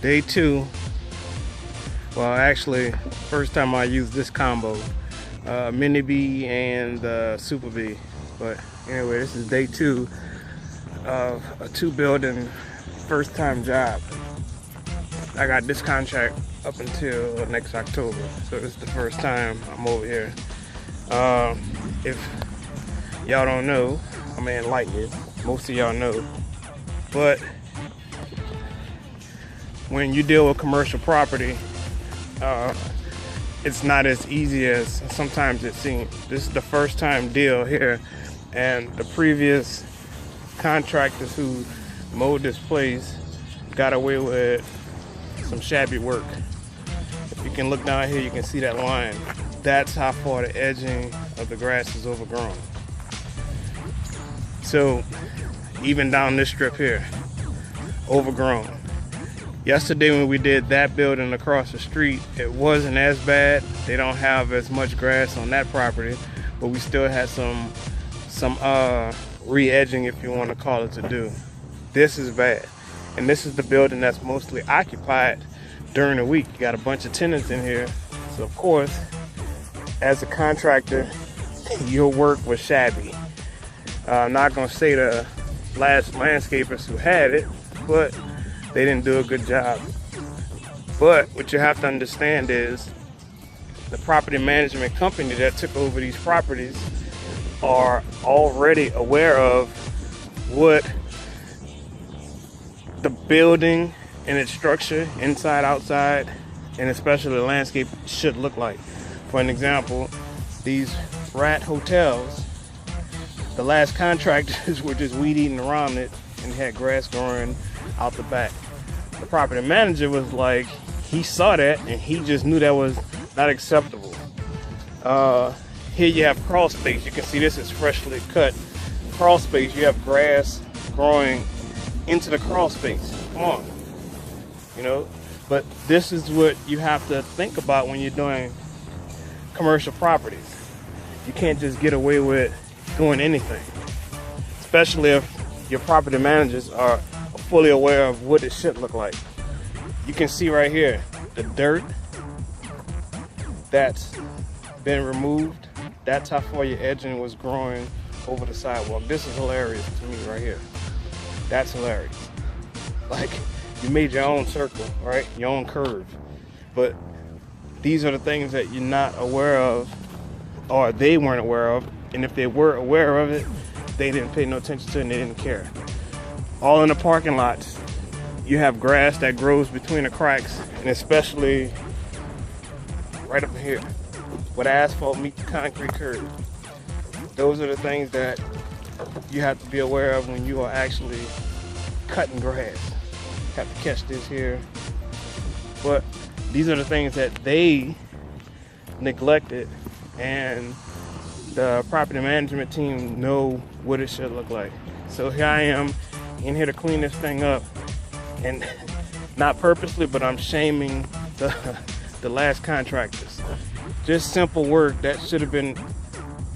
Day 2. Well, actually, first time I used this combo, Mini B and Super B. But anyway, this is day 2 of a 2-building first time job. I got this contract up until next October, so this is the first time I'm over here. If y'all don't know, I'm enlighten you. Most of y'all know, but when you deal with commercial property, it's not as easy as sometimes it seems. This is the first time deal here, and the previous contractors who mowed this place got away with some shabby work. If you can look down here, you can see that line. That's how far the edging of the grass is overgrown. So even down this strip here, overgrown. Yesterday when we did that building across the street, it wasn't as bad. They don't have as much grass on that property, but we still had some re-edging, if you want to call it, to do. This is bad. And this is the building that's mostly occupied during the week. You got a bunch of tenants in here. So of course, as a contractor, your work was shabby. I'm not gonna say the last landscapers who had it, but they didn't do a good job. But what you have to understand is the property management company that took over these properties are already aware of what the building and its structure, inside, outside, and especially the landscape, should look like. For an example, these rat hotels, the last contractors were just weed eating around it and had grass growing out the back. The property manager was like, he saw that and he just knew that was not acceptable. Here you have crawl space. You can see this is freshly cut crawl space. You have grass growing into the crawl space. Come on, you know. But this is what you have to think about when you're doing commercial properties. You can't just get away with doing anything, especially if your property managers are fully aware of what it should look like. You can see right here the dirt that's been removed. That's how far your edging was growing over the sidewalk. This is hilarious to me right here. That's hilarious. Like, you made your own circle, right? Your own curve. But these are the things that you're not aware of, or they weren't aware of. And if they were aware of it, they didn't pay no attention to it and they didn't care. All in the parking lots, you have grass that grows between the cracks, and especially right up here, where the asphalt meets the concrete curb. Those are the things that you have to be aware of when you are actually cutting grass. You have to catch this here. But these are the things that they neglected, and the property management team know what it should look like. So here I am in here to clean this thing up, and not purposely, but I'm shaming the last contractors. Just simple work that should have been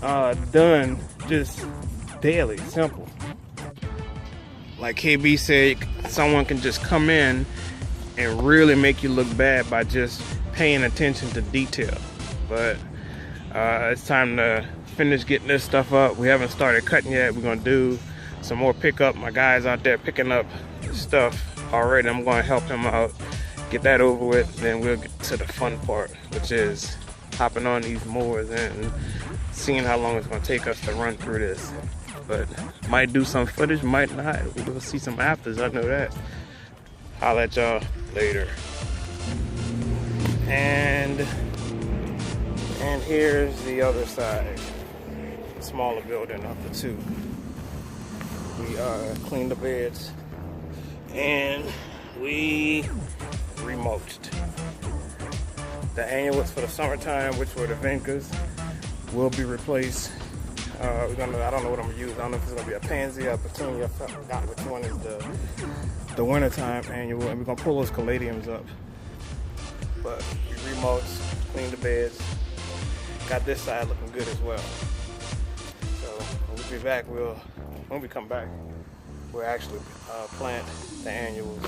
done just daily, simple. Like KB said, someone can just come in and really make you look bad by just paying attention to detail. But it's time to finish getting this stuff up. We haven't started cutting yet. We're gonna do some more pickup. My guy's out there picking up stuff already. I'm gonna help him out, get that over with, then we'll get to the fun part, which is hopping on these mowers and seeing how long it's gonna take us to run through this. But might do some footage, might not. We'll see some afters, I know that. I'll let y'all later. And here's the other side, smaller building of the two. We cleaned the beds and we remulched. The annuals for the summertime, which were the Vincas, will be replaced. I don't know what I'm gonna use. I don't know if it's gonna be a pansy or a petunia. I forgot which one is the wintertime annual, and we're gonna pull those caladiums up. But we remulched, cleaned the beds, got this side looking good as well. So when we be back, when we come back, we'll actually plant the annuals